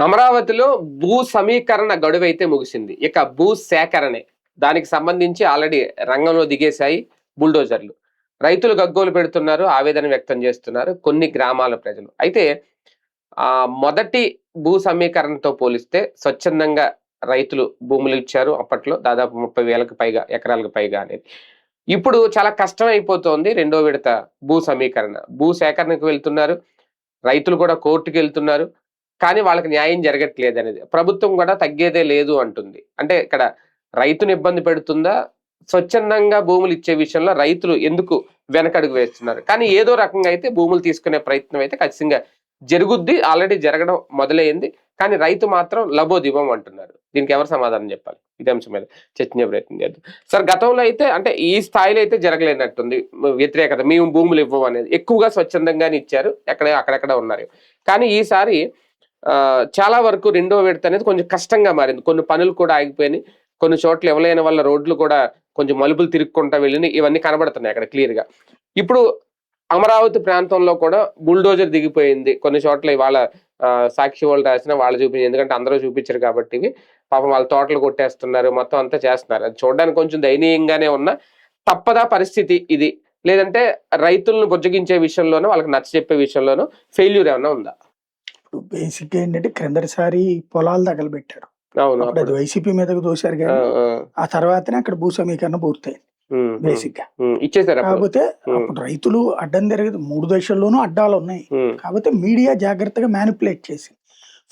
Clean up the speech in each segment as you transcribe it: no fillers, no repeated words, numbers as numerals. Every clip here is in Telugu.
అమరావతిలో భూ సమీకరణ గడువైతే ముగిసింది. ఇక భూ సేకరణే. దానికి సంబంధించి ఆల్రెడీ రంగంలో దిగేశాయి బుల్డోజర్లు. రైతులు గగ్గోలు పెడుతున్నారు, ఆవేదన వ్యక్తం చేస్తున్నారు కొన్ని గ్రామాల ప్రజలు. అయితే మొదటి భూ సమీకరణతో పోలిస్తే స్వచ్ఛందంగా రైతులు భూములు ఇచ్చారు అప్పట్లో దాదాపు 30,000కు పైగా ఎకరాలకు పైగా అనేది. ఇప్పుడు చాలా కష్టం అయిపోతోంది రెండో విడత భూ సమీకరణ. భూ సేకరణకు వెళ్తున్నారు, రైతులు కూడా కోర్టుకు వెళ్తున్నారు. కానీ వాళ్ళకి న్యాయం జరగట్లేదు అనేది. ప్రభుత్వం కూడా తగ్గేదే లేదు అంటుంది. అంటే ఇక్కడ రైతుని ఇబ్బంది పెడుతుందా? స్వచ్ఛందంగా భూములు ఇచ్చే విషయంలో రైతులు ఎందుకు వెనకడుగు వేస్తున్నారు? కానీ ఏదో రకంగా అయితే భూములు తీసుకునే ప్రయత్నం అయితే ఖచ్చితంగా జరుగుద్ది. ఆల్రెడీ జరగడం మొదలైంది. కానీ రైతు మాత్రం లబోదిబం అంటున్నారు. దీనికి ఎవరు సమాధానం చెప్పాలి? ఇదే అంశం మీద చర్చించే ప్రయత్నం చేద్దాం. సార్, గతంలో అయితే అంటే ఈ స్థాయిలో అయితే జరగలేనట్టుంది వ్యతిరేకత. మేము భూములు ఇవ్వం అనేది. ఎక్కువగా స్వచ్ఛందంగానే ఇచ్చారు, అక్కడెక్కడ ఉన్నారు. కానీ ఈసారి చాలా వరకు రెండో విడత అనేది కొంచెం కష్టంగా మారింది. కొన్ని పనులు కూడా ఆగిపోయినాయి. కొన్ని చోట్ల ఇవ్వలేని వల్ల రోడ్లు కూడా కొంచెం మలుపులు తిరుక్కుంటా వెళ్ళినాయి. ఇవన్నీ కనబడుతున్నాయి అక్కడ క్లియర్ గా. ఇప్పుడు అమరావతి ప్రాంతంలో కూడా బుల్డోజర్ దిగిపోయింది. కొన్ని చోట్ల ఇవాళ సాక్షి వాళ్ళు రాసిన వాళ్ళు చూపించారు. ఎందుకంటే అందరూ చూపించారు కాబట్టి పాపం వాళ్ళ తోటలు కొట్టేస్తున్నారు, మొత్తం అంతా చేస్తున్నారు. అది చూడడానికి కొంచెం దయనీయంగానే ఉన్న తప్పదా పరిస్థితి ఇది? లేదంటే రైతులను బుజ్జగించే విషయంలోనూ వాళ్ళకి నచ్చ చెప్పే విషయంలోనూ ఫెయిల్యూర్ ఏమన్నా ఉందా? బేసిక్ గా ఏంటంటే క్రిందటిసారి పొలాలు తగలబెట్టారు. అప్పుడు అది వైసీపీ మీదకు దోశారు కానీ ఆ తర్వాతనే అక్కడ భూ సమీకరణ పూర్తయింది బేసిక్ గా. కాకపోతే అప్పుడు రైతులు అడ్డం తిరగదు. 3 దశల్లోనూ అడ్డాలు ఉన్నాయి. కాకపోతే మీడియా జాగ్రత్తగా మ్యానిపులేట్ చేసింది.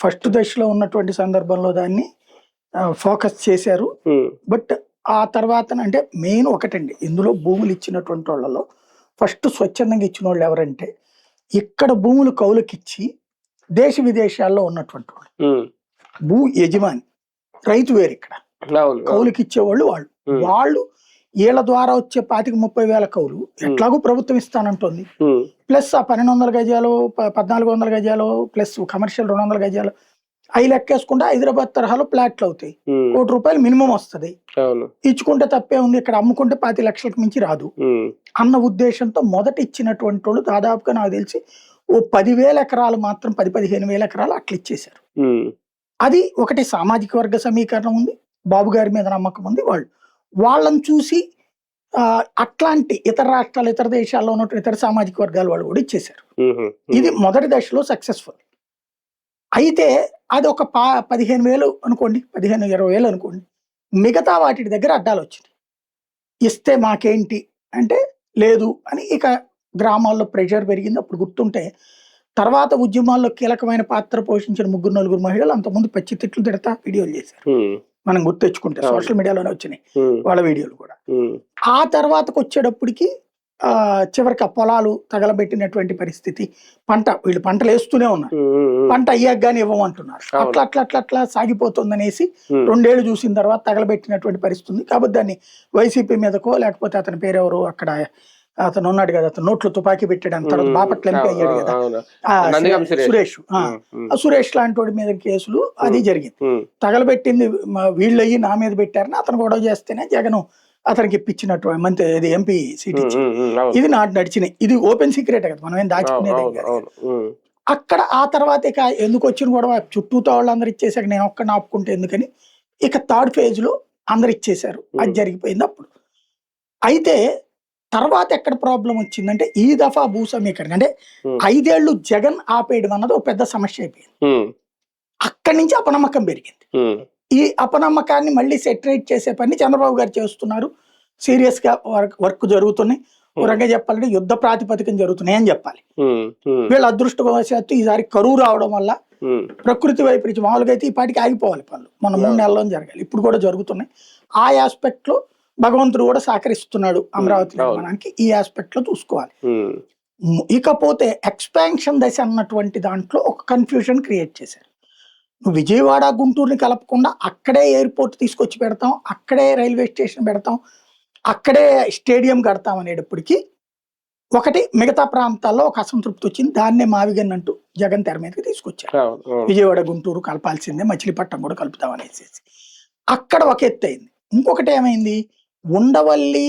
ఫస్ట్ దశలో ఉన్నటువంటి సందర్భంలో దాన్ని ఫోకస్ చేశారు. బట్ ఆ తర్వాత అంటే మెయిన్ ఒకటండి, ఇందులో భూములు ఇచ్చినటువంటి వాళ్ళలో ఫస్ట్ స్వచ్ఛందంగా ఇచ్చిన వాళ్ళు ఎవరంటే ఇక్కడ భూములు కౌలుకిచ్చి దేశ విదేశాల్లో ఉన్నటువంటి వాళ్ళు. భూ యజమాని రైతు వేరు. ఇక్కడ కౌలుకి ఇచ్చేవాళ్ళు వాళ్ళు వీళ్ళ ద్వారా వచ్చే 25,000-30,000 కౌలు ఎట్లాగూ ప్రభుత్వం ఇస్తానంటుంది. ప్లస్ ఆ 1,200 గజాలు 1,400 గజాలు ప్లస్ కమర్షియల్ 200 గజాలు అవి లెక్కేసుకుంటే హైదరాబాద్ తరహాలో ప్లాట్లు అవుతాయి. ₹1,00,00,000 మినిమం వస్తుంది. ఇచ్చుకుంటే తప్పే ఉంది, ఇక్కడ అమ్ముకుంటే 5 లక్షలకు మించి రాదు అన్న ఉద్దేశంతో మొదట ఇచ్చినటువంటి వాళ్ళు దాదాపుగా నాకు తెలిసి ఓ 10,000 ఎకరాలు మాత్రం 10-15,000 ఎకరాలు అట్లా ఇచ్చేశారు. అది ఒకటి సామాజిక వర్గ సమీకరణం ఉంది, బాబు గారి మీద నమ్మకం ఉంది. వాళ్ళని చూసి అట్లాంటి ఇతర రాష్ట్రాలు ఇతర దేశాల్లో ఉన్నటువంటి ఇతర సామాజిక వర్గాల వాళ్ళు కూడా ఇచ్చేశారు. ఇది మొదటి దశలో సక్సెస్ఫుల్. అయితే అది ఒక 15,000 అనుకోండి, 15,000-20,000 అనుకోండి. మిగతా వాటి దగ్గర అడ్డాలు వచ్చినాయి. ఇస్తే మాకేంటి అంటే లేదు అని ఇక గ్రామాల్లో ప్రెషర్ పెరిగింది. అప్పుడు గుర్తుంటే తర్వాత ఉద్యమాల్లో కీలకమైన పాత్ర పోషించిన 3-4 మహిళలు అంతకుముందు పచ్చి తిట్లు తిడతా వీడియోలు చేశారు. మనం గుర్తెచ్చుకుంటే సోషల్ మీడియాలోనే వచ్చినాయి వాళ్ళ వీడియోలు కూడా. ఆ తర్వాతకు వచ్చేటప్పటికి చివరికి ఆ పొలాలు తగలబెట్టినటువంటి పరిస్థితి. వీళ్ళు పంటలు వేస్తూనే ఉన్నారు, పంట అయ్యాక గానీ ఇవ్వమంటున్నారు. అట్లా సాగిపోతుందనేసి 2 ఏళ్ళు చూసిన తర్వాత తగలబెట్టినటువంటి పరిస్థితి. కాబట్టి దాన్ని వైసీపీ మీదకో లేకపోతే అతని పేరెవరు అక్కడ అతను ఉన్నాడు కదా, అతను నోట్లో తుపాకీ పెట్టాడు అని తర్వాత బాపట్ల ఎంపీ అయ్యాడు కదా సురేష్. సురేష్ లాంటి వాడి మీద కేసులు అది జరిగింది. తగలబెట్టింది వీళ్ళయ్యి నా మీద పెట్టారని అతను గొడవ చేస్తేనే జగన్ అతనికి ఇప్పించినట్టు మంత్రి ఇది ఎంపీ సీట్ ఇచ్చి ఇది నడిచినాయి. ఇది ఓపెన్ సీక్రెట్ కదా, మనం ఏం దాచుకునేది కాదు. అక్కడ ఆ తర్వాత ఇక ఎందుకు వచ్చిన గొడవ చుట్టూతో వాళ్ళందరూ ఇచ్చేసాక నేను ఒక్కడిని ఆపుకుంటే ఎందుకని ఇక థర్డ్ ఫేజ్ లో అందరు ఇచ్చేసారు. అది జరిగిపోయింది అప్పుడు. అయితే తర్వాత ఎక్కడ ప్రాబ్లం వచ్చిందంటే ఈ దఫా భూ సమీకరణ అంటే 5 ఏళ్ళు జగన్ ఆపేయడం అన్నది ఒక పెద్ద సమస్య అయిపోయింది. అక్కడి నుంచి అపనమ్మకం పెరిగింది. ఈ అపనమ్మకాన్ని మళ్ళీ సెటరేట్ చేసే పని చంద్రబాబు గారు చేస్తున్నారు. సీరియస్ గా వర్క్ జరుగుతున్నాయి. ఒక రకంగా చెప్పాలంటే యుద్ధ ప్రాతిపదికన జరుగుతున్నాయి అని చెప్పాలి. వీళ్ళ అదృష్టవశాత్తు ఈసారి కరువు రావడం వల్ల ప్రకృతి వైపరీత్యం మామూలుగా అయితే ఈ పాటికి ఆగిపోవాలి పనులు. మన 3 నెలల్లో జరగాలి, ఇప్పుడు కూడా జరుగుతున్నాయి. ఆ ఆస్పెక్ట్ లో భగవంతుడు కూడా సహకరిస్తున్నాడు అమరావతి నిర్మాణానికి. ఈ ఆస్పెక్ట్ లో చూసుకోవాలి. ఇకపోతే ఎక్స్పాన్షన్ దశ అన్నటువంటి దాంట్లో ఒక కన్ఫ్యూజన్ క్రియేట్ చేశారు. నువ్వు విజయవాడ గుంటూరుని కలపకుండా అక్కడే ఎయిర్పోర్ట్ తీసుకొచ్చి పెడతాం, అక్కడే రైల్వే స్టేషన్ పెడతాం, అక్కడే స్టేడియం కడతాం అనేటప్పటికీ ఒకటి మిగతా ప్రాంతాల్లో ఒక అసంతృప్తి వచ్చింది. దాన్నే మావిగన్ అంటూ జగన్ తెర మీదకి తీసుకొచ్చారు. విజయవాడ గుంటూరు కలపాల్సిందే, మచిలీపట్నం కూడా కలుపుతాం అనేసి. అక్కడ ఒక ఎత్తు అయింది. ఇంకొకటి ఏమైంది, ఉండవల్లి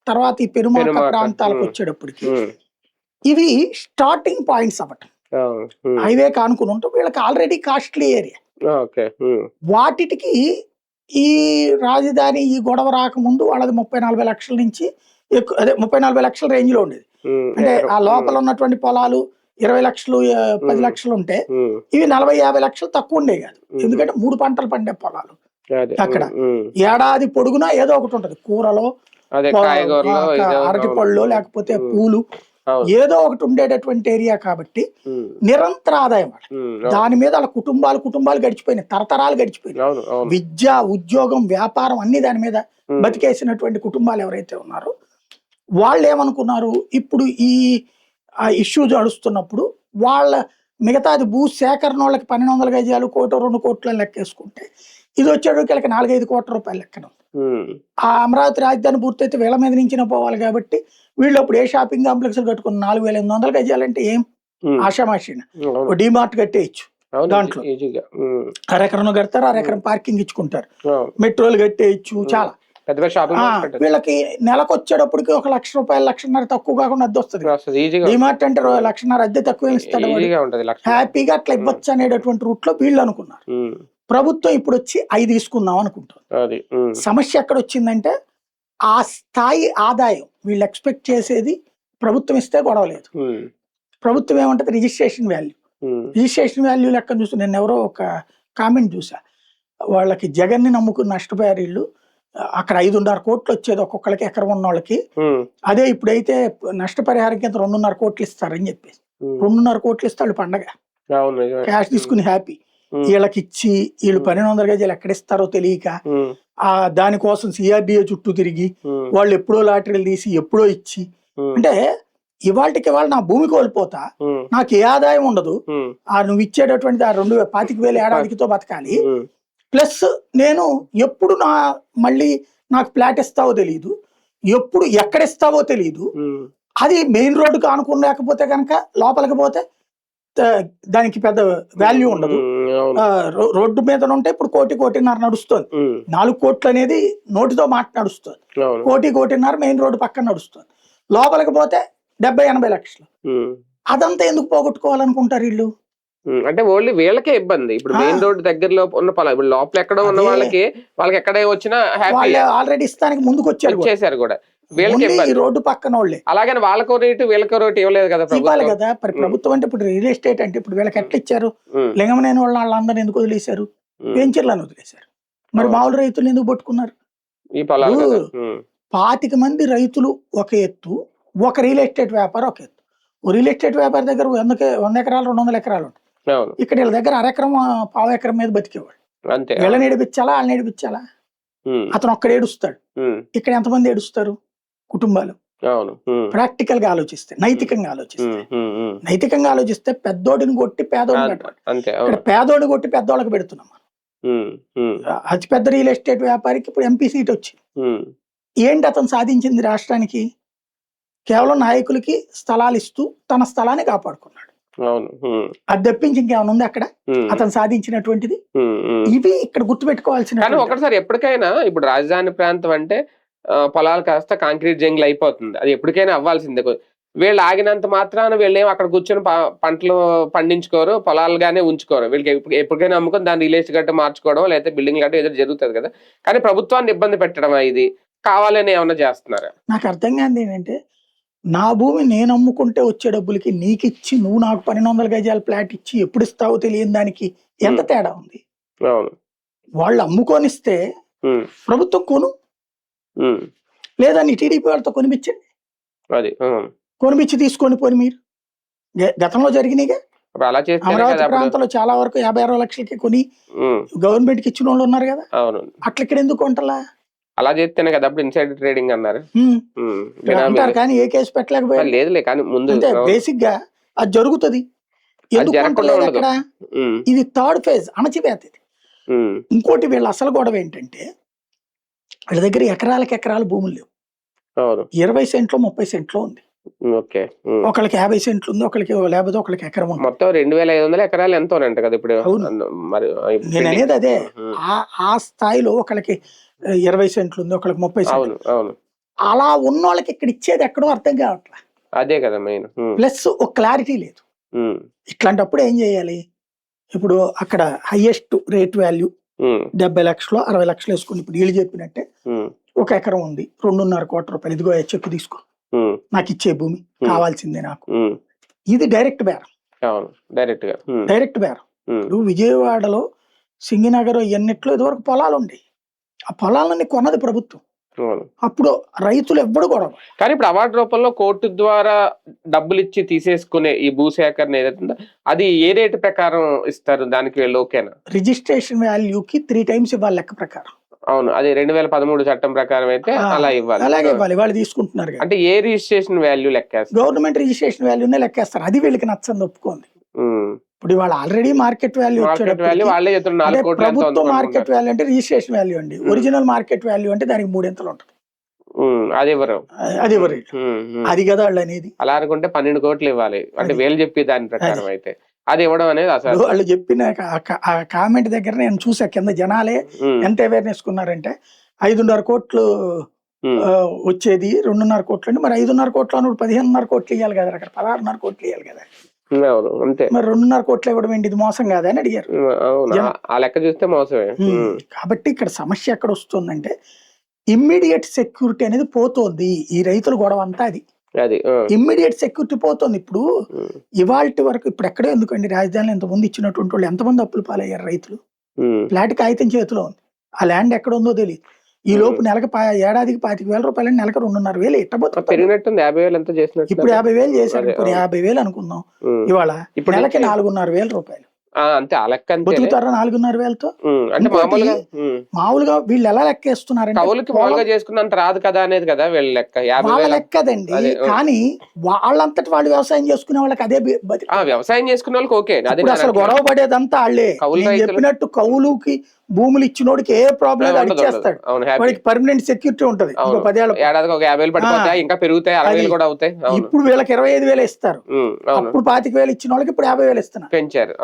తర్వాత ఈ పెరుమాక ప్రాంతాలకు వచ్చేటప్పటికి ఇవి స్టార్టింగ్ పాయింట్స్ అవ్వటం. హైవే కానుకుని ఉంటాం, వీళ్ళకి ఆల్రెడీ కాస్ట్లీ ఏరియా. ఓకే. వాటికి ఈ రాజధాని ఈ గొడవ రాకముందు వాళ్ళది 30-40 లక్షల నుంచి ఎక్కువ, అదే 30-40 లక్షల రేంజ్ లో ఉండేది. అంటే ఆ లోపల ఉన్నటువంటి పొలాలు 20 లక్షలు 10 లక్షలు ఉంటే ఇవి 40-50 లక్షలు తక్కువ ఉండే కాదు. ఎందుకంటే 3 పంటలు పండే పొలాలు అక్కడ. ఏడాది పొడుగునా ఏదో ఒకటి ఉంటది, కూరలో, అరటి పళ్ళు, లేకపోతే పూలు, ఏదో ఒకటి ఉండేటటువంటి ఏరియా కాబట్టి నిరంతర ఆదాయం. దాని మీద వాళ్ళ కుటుంబాలు గడిచిపోయినాయి, తరతరాలు గడిచిపోయినాయి. విద్య, ఉద్యోగం, వ్యాపారం అన్ని దాని మీద బతికేసినటువంటి కుటుంబాలు ఎవరైతే ఉన్నారో వాళ్ళు ఏమనుకున్నారు, ఇప్పుడు ఈ ఇష్యూ నడుస్తున్నప్పుడు వాళ్ళ మిగతాది భూ సేకరణ వాళ్ళకి 1200 గజాలు, 1-2 కోట్ల లెక్కేసుకుంటే ఇది వచ్చేటికి 4-5 కోట్ల రూపాయలు లెక్కన. ఆ అమరావతి రాజధాని పూర్తయితే వీళ్ళ మీద నుంచి పోవాలి కాబట్టి వీళ్ళు అప్పుడు ఏ షాపింగ్ కాంప్లెక్స్ కట్టుకున్న 4800 గజాలంటే ఏం ఆషామాషిన డిమార్ట్ కట్టేయచ్చు. దాంట్లో అరెకరం కడతారు, అరెకరం పార్కింగ్ ఇచ్చుకుంటారు, మెట్రోలు కట్టేయచ్చు. చాలా వీళ్ళకి నెలకు వచ్చేటప్పటికి 1 లక్ష రూపాయలు, 1,50,000 తక్కువ కాకుండా అద్దె వస్తుంది. డిమార్ట్ అంటే 1,50,000 అద్దె తక్కువ ఇస్తాడు, హ్యాపీగా అట్లా ఇవ్వచ్చు అనేటటువంటి రూట్ లో వీళ్ళు అనుకున్నారు. ప్రభుత్వం ఇప్పుడు వచ్చి 5 తీసుకుందాం అనుకుంటుంది. సమస్య ఎక్కడ వచ్చిందంటే ఆ స్థాయి ఆదాయం వీళ్ళు ఎక్స్పెక్ట్ చేసేది ప్రభుత్వం ఇస్తే గొడవ లేదు. ప్రభుత్వం ఏమంటది, రిజిస్ట్రేషన్ వాల్యూ లెక్క చూస్తే నేను ఎవరో ఒక కామెంట్ చూసా, వాళ్ళకి జగన్ ని నమ్ముకుని నష్టపోయారు వీళ్ళు, అక్కడ 5.5 కోట్లు వచ్చేది ఒక్కొక్కరికి ఎకరం ఉన్న వాళ్ళకి, అదే ఇప్పుడైతే నష్టపరిహారం కింద 2.5 కోట్లు ఇస్తారని చెప్పేసి 2.5 కోట్లు ఇస్తే వాళ్ళు పండగ క్యాష్ తీసుకుని హ్యాపీ. వీళ్ళకి ఇచ్చి వీళ్ళు 1200 గజాలు ఎక్కడిస్తారో తెలియక దానికోసం సిఆర్డిఏ చుట్టూ తిరిగి వాళ్ళు ఎప్పుడో లాటరీలు తీసి ఎప్పుడో ఇచ్చి, అంటే ఇవాళకి నా భూమి కోల్పోతా, నాకు ఏ ఆదాయం ఉండదు, నువ్వు ఇచ్చేటటువంటి 25,000 ఏడాదికితో బతకాలి, ప్లస్ నేను ఎప్పుడు మళ్ళీ నాకు ఫ్లాట్ ఇస్తావో తెలియదు, ఎప్పుడు ఎక్కడిస్తావో తెలియదు, అది మెయిన్ రోడ్డుకి ఆనుకుని లేకపోతే కనుక లోపలికి పోతే దానికి పెద్ద వాల్యూ ఉండదు. రోడ్డు మీద ఉంటే ఇప్పుడు 1-1.5 నడుస్తుంది, 4 కోట్లు అనేది నోటితో మాట నడుస్తుంది, 1-1.5 మెయిన్ రోడ్డు పక్కన నడుస్తుంది, లోపలికి పోతే 70-80 లక్షలు. అదంతా ఎందుకు పోగొట్టుకోవాలనుకుంటారు వీళ్ళు? అంటే ఓన్లీ వీళ్ళకే ఇబ్బంది. ఇప్పుడు మెయిన్ రోడ్ దగ్గరలో ఉన్న పొలం, ఇప్పుడు లోపల ఎక్కడ ఉన్న వాళ్ళకి ఎక్కడ వచ్చినా ఆల్రెడీ ఇస్తానికి ముందుకు వచ్చారు కూడా, వీళ్ళకి రోడ్డు పక్కన వాళ్ళే. అలాగని వాళ్ళకో రేటు వీళ్ళకో రేటు ఇవ్వలేదు కదా, ఇవ్వాలి కదా. మరి ప్రభుత్వం అంటే ఇప్పుడు రియల్ ఎస్టేట్ అంటే ఇప్పుడు వీళ్ళకి ఎట్లా ఇచ్చారు? లింగమనేని వాళ్ళందరినీ ఎందుకు వదిలేశారు? వెంచర్లను వదిలేశారు. మరి మామూలు రైతులు ఎందుకు పట్టుకున్నారు? ఈ పొలాలు 25 మంది రైతులు ఒక ఎత్తు, ఒక రియల్ ఎస్టేట్ వ్యాపారం ఒక ఎత్తు. రియల్ ఎస్టేట్ వ్యాపారి దగ్గర 100 ఎకరాలు 200 ఎకరాలు ఉంటాయి, ఇక్కడ వీళ్ళ దగ్గర అరెకరం 1/4 ఎకరం మీద బతికేవాడు. వీళ్ళని ఏడిపించాలా వాళ్ళని ఏడిపించాలా? అతను ఒక్కడ ఏడుస్తాడు, ఇక్కడ ఎంతమంది ఏడుస్తారు? కుటుంబాలు. ప్రాక్టికల్ గా ఆలోచిస్తే, నైతికంగా ఆలోచిస్తే పెద్దోడిని కొట్టి పేదోడిని పెట్టాలి. ఇక్కడ పేదోడిని కొట్టి పెద్దోళ్ళకి పెడుతున్నాం మనం. అతిపెద్ద రియల్ ఎస్టేట్ వ్యాపారికి ఇప్పుడు ఎంపీ సీట్ వచ్చింది. ఏంటి అతను సాధించింది రాష్ట్రానికి? కేవలం నాయకులకి స్థలాలు ఇస్తూ తన స్థలాన్ని కాపాడుకున్నాడు. అది తప్పించి ఇంకేమైనా ఉంది అక్కడ అతను సాధించినటువంటిది? ఇవి ఇక్కడ గుర్తుపెట్టుకోవాల్సిన. కానీ ఒకటిసారి ఎప్పటికైనా ఇప్పుడు రాజధాని ప్రాంతం అంటే పొలాలు కాస్త కాంక్రీట్ జంగిల్ అయిపోతుంది, అది ఎప్పటికైనా అవ్వాల్సిందే. వీళ్ళు ఆగినంత మాత్రాన వీళ్ళు అక్కడ కూర్చొని పంటలు పండించుకోరు, పొలాలుగానే ఉంచుకోరు. వీళ్ళకి ఎప్పటికైనా అమ్ముకొని దాన్ని రియల్ ఎస్టేట్ గట్ట మార్చుకోవడం, లేకపోతే బిల్డింగ్ గట్ట ఏదో జరుగుతుంది కదా. కానీ ప్రభుత్వాన్ని ఇబ్బంది పెట్టడం ఇది కావాలని ఏమన్నా చేస్తున్నారా? నాకు అర్థం కాదు ఏంటంటే, నా భూమి నేను అమ్ముకుంటే వచ్చే డబ్బులకి నీకిచ్చి నువ్వు నాకు 1200 గజాల ఫ్లాట్ ఇచ్చి ఎప్పుడు ఇస్తావో తెలియని దానికి ఎంత తేడా ఉంది? వాళ్ళు అమ్ముకొనిస్తే ప్రభుత్వం కొను, లేదా నీ టీడీపీ వాళ్ళతో కొనిపించండి, కొనిపించి తీసుకోండి. పోని మీరు గతంలో జరిగినాయిగా అమరావతి ప్రాంతంలో చాలా వరకు 50-60 లక్షలకి కొని గవర్నమెంట్ కి ఇచ్చిన వాళ్ళు ఉన్నారు కదా. అట్లా ఇక్కడ ఎందుకు కొంటలా? అలా చేస్తేనే కదా అప్పుడు ఇన్సైడ్ ట్రేడింగ్ అన్నారు అంటారు, కానీ ఏ కేసు పెట్టలేకపోయారు. లేదులే, కానీ ముందు బేసిక్ గా అది జరుగుతుంది. ఇది థర్డ్ ఫేజ్ అణచివేత. ఇంకోటి వీళ్ళ అసలు గొడవ ఏంటంటే, వీళ్ళ దగ్గర ఎకరాలు భూములు లేవు. 20 సెంట్లు 30 సెంట్లు ఉంది, ఒకళ్ళకి 50 సెంట్లు ఉంది, ఒకళ్ళకి లేకపోతే ఒకళ్ళకి ఎకరం ఉంది. మొత్తం 2500 ఎకరాలు ఎంతోనంట కదా ఇప్పుడు. నేను అనేది అదే, ఆ స్థాయిలో ఒకళ్ళకి 20 సెంట్లు ఉంది, ఒకళ్ళకి 30 సెంట్లు. అలా ఉన్న వాళ్ళకి ఇక్కడ ఇచ్చేది ఎక్కడో అర్థం కావట్లా. అదే కదా మెయిన్. ప్లస్ ఒక క్లారిటీ లేదు. ఇట్లాంటప్పుడు ఏం చేయాలి? ఇప్పుడు అక్కడ హైయెస్ట్ రేట్ వాల్యూ 70 లక్షలు 60 లక్షలు వేసుకుని ఇప్పుడు వీళ్ళు చెప్పినట్టే 1 ఎకరం ఉంది 2.5 కోట్ల రూపాయలు, ఇదిగో చెక్కు తీసుకో, నాకు ఇచ్చే భూమి కావాల్సిందే నాకు. ఇది డైరెక్ట్ బేరం. డైరెక్ట్ బేరం. ఇప్పుడు విజయవాడలో సింగినగర్ ఎన్నిట్లో ఇదివరకు పొలాలు ఉండేవి, ఆ పొలాలన్నీ కొన్నది ప్రభుత్వం. అప్పుడు రైతులు ఎవ్వడు గొడవ. కానీ ఇప్పుడు అవార్డు రూపంలో కోర్టు ద్వారా డబ్బులు ఇచ్చి తీసేసుకునే ఈ భూసేకరణ ఏదైతుందో అది ఏ రేటు ప్రకారం ఇస్తారు? దానికి వీళ్ళు ఓకేనా? రిజిస్ట్రేషన్ వాల్యూకి 3 times ఇవ్వాలి లెక్క ప్రకారం. అవును, అది 2013 చట్టం ప్రకారం అయితే అలా ఇవ్వాలి. అలాగే ఇవ్వాలి, వాళ్ళు తీసుకుంటున్నారు. అంటే ఏ రిజిస్ట్రేషన్ వాల్యూ లెక్కేస్తారు? గవర్నమెంట్ రిజిస్ట్రేషన్ వాల్యూనే లెక్కేస్తారు. అది వీళ్ళకి నచ్చని ఒప్పుకోండి. ఇప్పుడు ఇవాళ ఆల్రెడీ మార్కెట్ వాల్యూ ప్రభుత్వ మార్కెట్ వాల్యూ అంటే రిజిస్ట్రేషన్ వాల్యూ అండి. ఒరిజినల్ మార్కెట్ వాల్యూ అంటే దానికి 3 ఇంతలు ఉంటుంది. అది ఎవరు అది కదా వాళ్ళు అనేది. అలా అనుకుంటే 12 కోట్లు ఇవ్వాలి అంటే వీళ్ళు చెప్పి దాని ప్రకారం అయితే అది ఇవ్వడం అనేది అసలు. వాళ్ళు చెప్పిన ఆ కామెంట్ దగ్గర నేను చూసా, కింద జనాలే ఎంత అవేర్నెస్ కున్నారంటే 5.5 కోట్లు వచ్చేది 2.5 కోట్లు అండి, మరి 5.5 కోట్లు అన్నప్పుడు 15.5 కోట్లు ఇవ్వాలి కదా, అక్కడ 16.5 కోట్లు ఇవ్వాలి కదా, అంతే మరి 2.5 కోట్లు ఇవ్వడం ఏంటి, ఇది మోసం కాదా అని అడిగారు. ఆ లెక్క చూస్తే మోసమే. కాబట్టి ఇక్కడ సమస్య ఎక్కడ వస్తుందంటే ఇమ్మీడియట్ సెక్యూరిటీ అనేది పోతోంది. ఈ రైతుల గొడవ అంతా అది ఇమ్మీడియట్ సెక్యూరిటీ పోతుంది. ఇప్పుడు ఇవాల్టి వరకు ఇప్పుడు ఎక్కడే ఎందుకండి, రాజధానిలో ఎంతమంది ఇచ్చినటువంటి వాళ్ళు ఎంతమంది అప్పులు పాలయ్యారు రైతులు. ఫ్లాట్ కాగితం చేతిలో ఉంది, ఆ ల్యాండ్ ఎక్కడ ఉందో తెలియదు. ఈ లోపు నెలకి ఏడాదికి 25,000 రూపాయలు, నెలకు 2.5 ఇట్టబోతుంది. ఇప్పుడు 50,000 చేశారు, ఇప్పుడు 50,000 అనుకుందాం, ఇవాళ నెలకి 4.5 రూపాయలు అంతే. బతుకుతారా 4.5 అంటే మామూలుగా వీళ్ళు ఎలా లెక్కేస్తున్నారు చేసుకున్నంత రాదు కదా అనేది కదా వీళ్ళ లెక్క. వాళ్ళ లెక్కదండి, కానీ వాళ్ళంతటి వాళ్ళు వ్యవసాయం చేసుకునే వాళ్ళకి అదే వ్యవసాయం చేసుకునే వాళ్ళకి ఓకే. అసలు గొడవ పడేదంతా వాళ్ళే. చెప్పినట్టు కౌలుకి భూములు ఇచ్చినోడికి ఏ ప్రాబ్లం అడిచేస్తాడు, వాడికి పర్మనెంట్ సెక్యూరిటీ ఉంటది. ఇంకో 10 ఏళ్ళ ఏడాదికి 50,000 పడిపోతాయి, ఇంకా పెరుగుతాయి, 60,000 కూడా అవుతాయి. ఇప్పుడు వీళ్ళకి 25,000 ఇస్తారు, అప్పుడు 25,000 ఇచ్చిన వాళ్ళకి ఇప్పుడు 50,000 ఇస్తున్నారు, పెంచారు.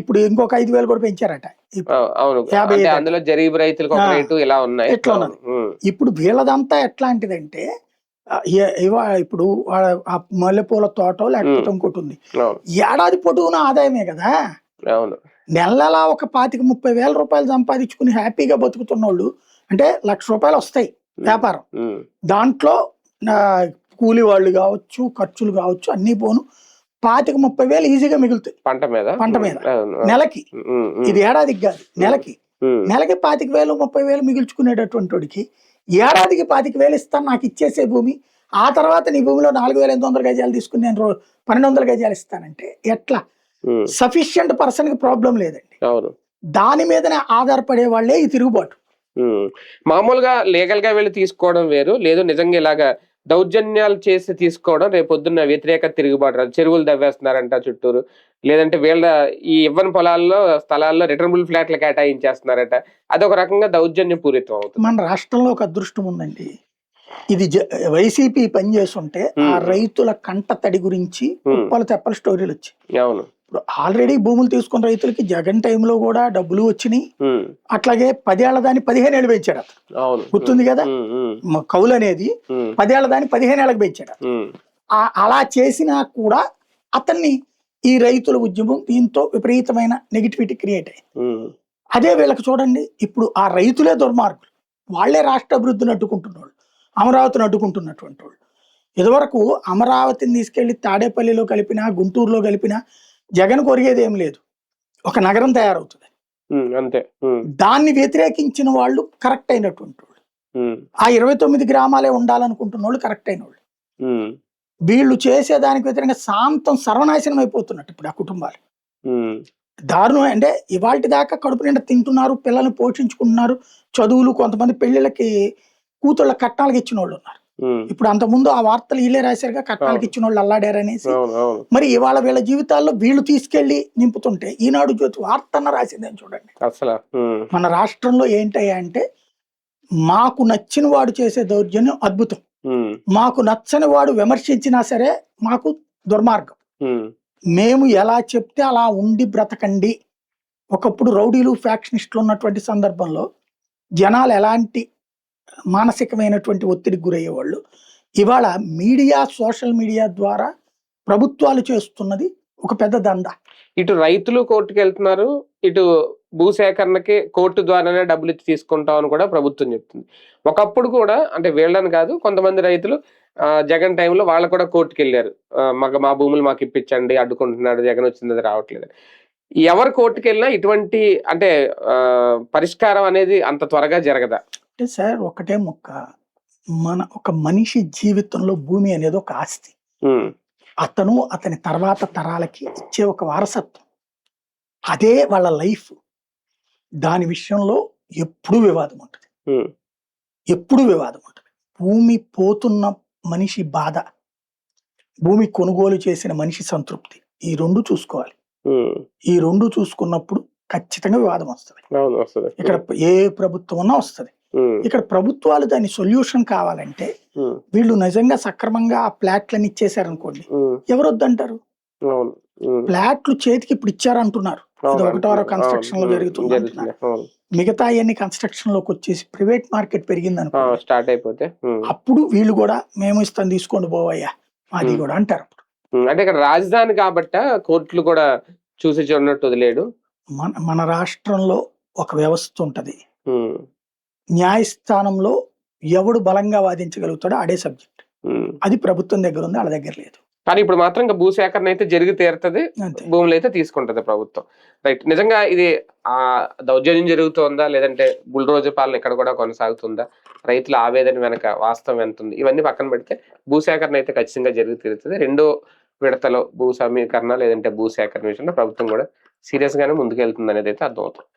ఇప్పుడు ఇంకొక 5,000 కూడా పెంచారట. అందులో జరీబ్ రైతులకు ఇలా ఉన్నాయి. ఎట్లా ఉన్నది ఇప్పుడు వీళ్ళదంతా ఎట్లాంటిదంటే ఇప్పుడు మల్లెపూల తోట లేకపోతే ఇంకోటి ఉంది, ఏడాది పొడవునా ఆదాయమే కదా. నెలలా ఒక 25,000-30,000 రూపాయలు సంపాదించుకుని హ్యాపీగా బతుకుతున్న వాళ్ళు అంటే 1,00,000 రూపాయలు వస్తాయి వ్యాపారం. దాంట్లో కూలి వాళ్ళు కావచ్చు, ఖర్చులు కావచ్చు, అన్ని పోను 25,000-30,000 ఈజీగా మిగులుతాయి పంట మీద నెలకి. ఇది ఏడాదికి కాదు, నెలకి 25,000-30,000 మిగుల్చుకునేటటువంటి వాడికి ఏడాదికి 25,000 ఇస్తాను నాకు ఇచ్చేసే భూమి, ఆ తర్వాత నీ భూమిలో 4,800 గజాలు తీసుకుని నేను 1,200 గజాలు ఇస్తానంటే ఎట్లా? సఫిషియంట్ పర్సన్ కి ప్రాబ్లం లేదండి, దాని మీదనే ఆధారపడే వాళ్ళే ఈ తిరుగుబాటు. మామూలుగా లీగల్ గా వెళ్ళి తీసుకోవడం వేరు, లేదు నిజంగా ఇలాగా దౌర్జన్యాలు చేసి తీసుకోవడం రేపొద్దున్న వ్యతిరేక తిరుగుబాటు. చెరువులు దవ్వేస్తున్నారంట చుట్టూరు, లేదంటే వీళ్ళ ఈ ఇవ్వని పొలాల్లో స్థలాల్లో రిటర్నబుల్ ఫ్లాట్లు కేటాయించేస్తున్నారట, అదొక రకంగా దౌర్జన్య పూరితం అవుతుంది. మన రాష్ట్రంలో ఒక అదృష్టం ఉందండి, ఇది వైసీపీ పనిచేస్తుంటే ఆ రైతుల కంట తడి గురించి కుప్పలు తెప్పల స్టోరీలు వచ్చాయి. ఆల్రెడీ భూములు తీసుకున్న రైతులకి జగన్ టైంలో కూడా డబ్బులు వచ్చినాయి, అట్లాగే 10 ఏళ్ల దాన్ని 15 ఏళ్ళు పెంచాడు అతను, గుర్తుంది కదా. కౌలు అనేది 10 ఏళ్ల దాన్ని 15 ఏళ్ళకి పెంచాడు. అలా చేసినా కూడా అతన్ని ఈ రైతుల ఉద్యమం దీంతో విపరీతమైన నెగిటివిటీ క్రియేట్ అయ్యింది. అదే వీళ్ళకి చూడండి, ఇప్పుడు ఆ రైతులే దుర్మార్గులు, వాళ్లే రాష్ట్ర అభివృద్ధిని అడ్డుకుంటున్న వాళ్ళు, అమరావతిని అడ్డుకుంటున్నటువంటి వాళ్ళు. ఇదివరకు అమరావతిని తీసుకెళ్లి తాడేపల్లిలో కలిపినా, గుంటూరులో కలిపినా జగన్ కొరిగేది ఏం లేదు, ఒక నగరం తయారవుతుంది అంతే. దాన్ని వ్యతిరేకించిన వాళ్ళు కరెక్ట్ అయినటువంటి వాళ్ళు, ఆ 29 గ్రామాలే ఉండాలనుకుంటున్న వాళ్ళు కరెక్ట్ అయిన వాళ్ళు. వీళ్ళు చేసేదానికి వ్యతిరేకంగా శాంతం సర్వనాశనం అయిపోతున్నట్టు ఇప్పుడు ఆ కుటుంబాలు. దారుణం అంటే ఇవాళ దాకా కడుపు నిండా తింటున్నారు, పిల్లల్ని పోషించుకుంటున్నారు, చదువులు, కొంతమంది పెళ్లిళ్ళకి కూతుళ్ళ కట్నాలకు ఇచ్చిన వాళ్ళు ఉన్నారు. ఇప్పుడు అంత ముందు ఆ వార్తలు వీళ్ళే రాశారుగా, కట్నాలకు ఇచ్చిన వాళ్ళు అల్లాడారనేసి. మరి ఇవాళ వీళ్ళ జీవితాల్లో వీళ్ళు తీసుకెళ్లి నింపుతుంటే ఈనాడు జ్యోతి వార్త అన్న రాసిందని చూడండి. మన రాష్ట్రంలో ఏంటయ్యా అంటే, మాకు నచ్చిన వాడు చేసే దౌర్జన్యం అద్భుతం, మాకు నచ్చని వాడు విమర్శించినా సరే మాకు దుర్మార్గం, మేము ఎలా చెప్తే అలా ఉండి బ్రతకండి. ఒకప్పుడు రౌడీలు ఫ్యాక్షనిస్టులు ఉన్నటువంటి సందర్భంలో జనాలు ఎలాంటి మానసికమైనటువంటి ఒత్తిడికి గురయ్యేవాళ్ళు, ఇవాళ మీడియా, సోషల్ మీడియా ద్వారా ప్రభుత్వాలు చేస్తున్నది ఒక పెద్ద దందా. ఇటు రైతులు కోర్టుకు వెళ్తున్నారు, ఇటు భూసేకరణకి కోర్టు ద్వారానే డబ్బులు ఇచ్చి తీసుకుంటాం అని కూడా ప్రభుత్వం చెప్తుంది. ఒకప్పుడు కూడా అంటే వీళ్ళని కాదు, కొంతమంది రైతులు జగన్ టైంలో వాళ్ళు కూడా కోర్టుకు వెళ్ళారు. మా భూములు మాకు ఇప్పించండి, అడ్డుకుంటున్నాడు జగన్, వచ్చింది అది రావట్లేదు. ఎవరు కోర్టుకు వెళ్ళినా ఇటువంటి అంటే పరిష్కారం అనేది అంత త్వరగా జరగదా? అంటే సార్ ఒకటే ముక్క, ఒక మనిషి జీవితంలో భూమి అనేది ఒక ఆస్తి. అతను అతని తర్వాత తరాలకి ఇచ్చే ఒక వారసత్వం, అదే వాళ్ళ లైఫ్. దాని విషయంలో ఎప్పుడూ వివాదం ఉంటుంది, ఎప్పుడూ వివాదం ఉంటుంది. భూమి పోతున్న మనిషి బాధ, భూమి కొనుగోలు చేసిన మనిషి సంతృప్తి, ఈ రెండు చూసుకోవాలి. ఈ రెండు చూసుకున్నప్పుడు ఖచ్చితంగా వివాదం వస్తుంది. ఇక్కడ ఏ ప్రభుత్వం ఉన్నా వస్తుంది. ఇక్కడ ప్రభుత్వాలు దాని సొల్యూషన్ కావాలంటే వీళ్ళు నిజంగా సక్రమంగా ఆ ప్లాట్లను ఇచ్చేసారనుకోండి, ఎవరు వద్దంటారు? ప్లాట్లు చేతికి ఇప్పుడు ఇచ్చారంటున్నారు, ఇది ఒకటో కన్స్ట్రక్షన్ లో జరుగుతుంది అంటున్నారు. మిగతా అన్ని కన్స్ట్రక్షన్ లోకి వచ్చేసి ప్రైవేట్ మార్కెట్ పెరిగింది అనుకో, స్టార్ట్ అయిపోతే అప్పుడు వీళ్ళు కూడా మేము ఇస్తాం తీసుకోండి పోవయ్యా అది కూడా అంటారు. అంటే ఇక్కడ రాజధాని కాబట్టి కోర్టులు కూడా చూసి చూడనట్టు వదిలేడు. మన రాష్ట్రంలో ఒక వ్యవస్థ ఉంటది, న్యాయస్థానంలో ఎవడు బలంగా వాదించగలుగుతాడో అదే సబ్జెక్ట్. అది ప్రభుత్వం దగ్గర ఉంది, వాళ్ళ దగ్గర లేదు. కానీ ఇప్పుడు మాత్రం ఇంకా భూసేకరణ అయితే జరిగి తీరుతుంది, భూములు అయితే తీసుకుంటది ప్రభుత్వం. రైట్. నిజంగా ఇది దౌర్జన్యం జరుగుతుందా, లేదంటే బుల్డోజు పాలన ఇక్కడ కూడా కొనసాగుతుందా, రైతుల ఆవేదన వెనక వాస్తవం ఎంత ఉంది, ఇవన్నీ పక్కన పెడితే భూసేకరణ అయితే ఖచ్చితంగా జరిగి తీరుతుంది. రెండో విడతలో భూ సమీకరణ లేదంటే భూసేకరణ విషయంలో ప్రభుత్వం కూడా సీరియస్ గానే ముందుకెళ్తుంది అనేది అయితే అర్థమవుతుంది.